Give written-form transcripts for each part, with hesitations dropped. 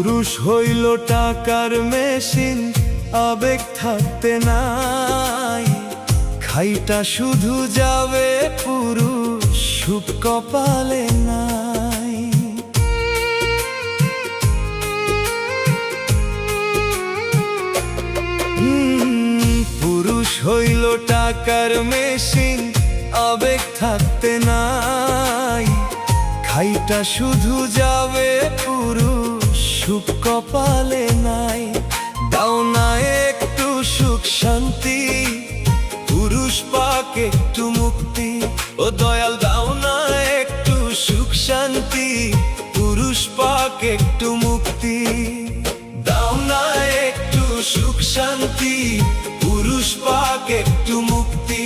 পুরুষ হইল টাকার মেশিন, আবেগ থাকতে নাই। খাইটা শুধু যাবে পুরুষ, সুখ কপালে নাই। পুরুষ হইল টাকার মেশিন, আবেগ থাকতে নাই। খাইটা শুধু যাবে পুরুষ, সুখ কপালে নাই। দাও না একটু সুখ শান্তি, পুরুষ পাক একটু মুক্তি। ও দয়াল দাও না একটু সুখ শান্তি, পুরুষ পাক একটু মুক্তি। দাও না একটু সুখ শান্তি, পুরুষ পাক একটু মুক্তি।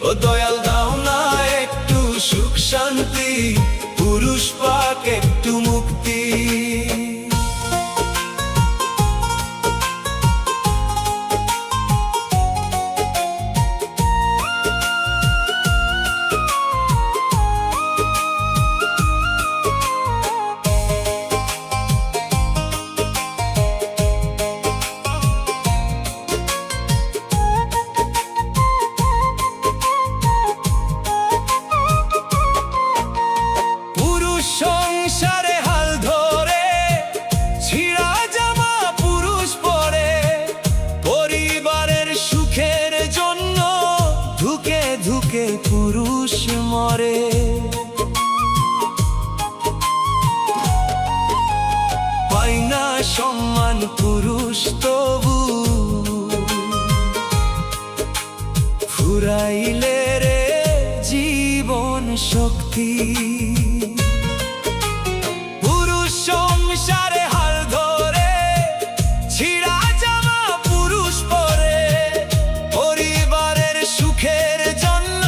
ও দয়াল দাও না একটু সুখ শান্তি, পুরুষ পাক একটু মুক্তি। সংসারে হাল ধরে ছিঁড়া জামা পুরুষ পরে, পরিবারের সুখের জন্য ধুকে ধুকে পুরুষ মরে। পায় না সম্মান পুরুষ তবু, ফুরাইলে রে জীবন শক্তি। সংসারে হাল ধরে ছিঁড়া জামা পুরুষ পরে, পরিবারের সুখের জন্য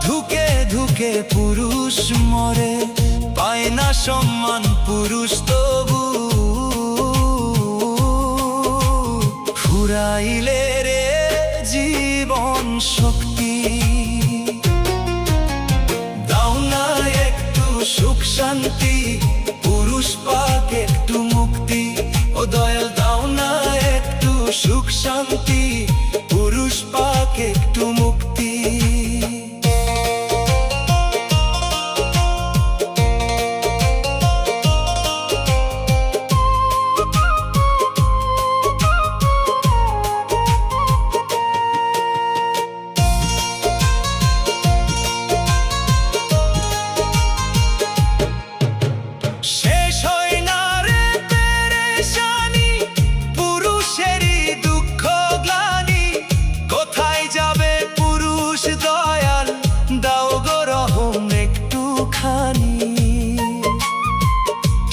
ধুকে ধুকে পুরুষ মরে। পায় না সম্মান পুরুষ তবু, ফুরাইলে রে জীবন শক্তি। দাও না একটু সুখ শান্তি, পুরুষ পাক একটু মুক্তি। ও দয়াল দাও না একটু সুখ শান্তি, পুরুষ পাক একটু মুক্তি।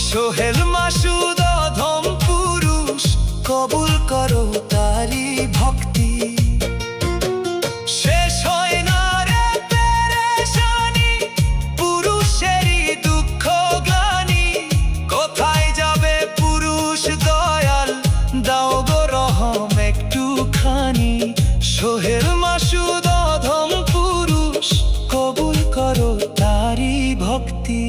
সোহেল মাসুদ অধম পুরুষ, কবুল করো তারি ভক্তি। শেষ হয় না রে পেরেশানি, পুরুষেরই দুঃখ গ্লানি। কোথায় যাবে পুরুষ দয়াল, দাও গো রহম একটুখানি। সোহেল মাসুদ অধম পুরুষ, কবুল করো তারি ভক্তি।